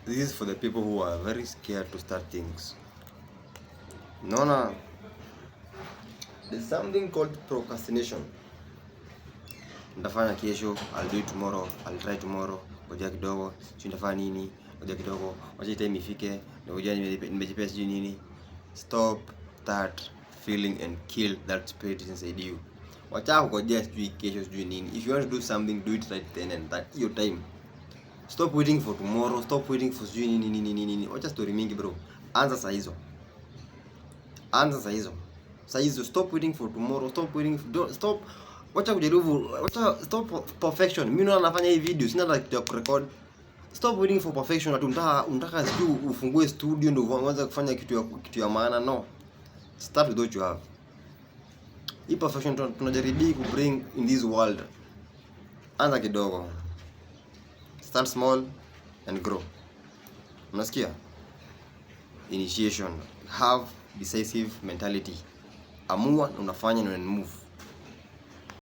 This is for the people who are very scared to start things. Naona there's something called procrastination. Nitafanya kesho, I'll do it tomorrow, I'll try tomorrow. Ngoja kidogo, sio nitafanya nini? Ngoja kidogo, wacha time ifike, ngoja nimejipea sijui nini. Stop that feeling and kill that spirit inside you. Wacha kungojea sijui kesho sijui nini. If you want to do something, do it right then and that your time. Stop waiting for tomorrow, stop waiting for sijui nini. Wacha story mingi bro. Anza saa hizo. Anza saa hizo. Saa hizo, stop waiting for tomorrow, stop waiting for, stop. Wacha kujaribu, wacha stop perfection. Mimi naona nafanya hii video, sina hata kitu ya kurecord. Stop waiting for perfection. Unataka sijui ufungue studio ndio uanze kufanya kitu ya maana. No. Start with what you have. Hii perfection tunajaribu ku bring in this world. Anza kidogo. Start small and grow. Unasikia? Initiation. Have decisive mentality. Amua na unafanya na move.